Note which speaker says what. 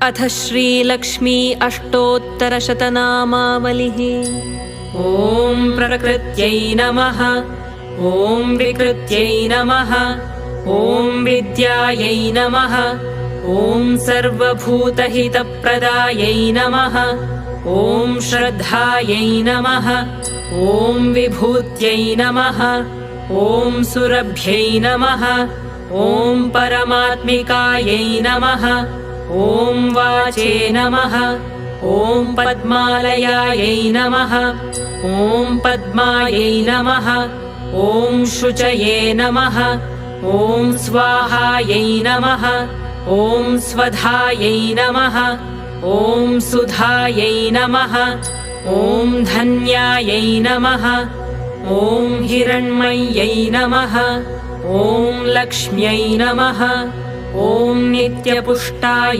Speaker 1: अथ श्रीलक्ष्मी अष्टोत्तरशतनामावलिः। ॐ प्रकृत्यै नमः। ॐ विकृत्यै नमः। ॐ विद्यायै नमः। ॐ सर्वभूतहितप्रदायै नमः। ॐ श्रद्धायै नमः। ॐ विभूत्यै नमः। ॐ सुरभ्यै नमः। ॐ परमात्मिकायै नमः। ॐ वाचे नमः। ॐ पद्मालयायै नमः। ॐ पद्मायै नमः। ॐ शुचये नमः। ॐ स्वाहायै नमः। ॐ स्वधायै नमः। ॐ सुधायै नमः। ॐ धन्यायै नमः। ॐ हिरण्मय्यै नमः। ॐ लक्ष्म्यै नमः। ॐ नित्यपुष्टाय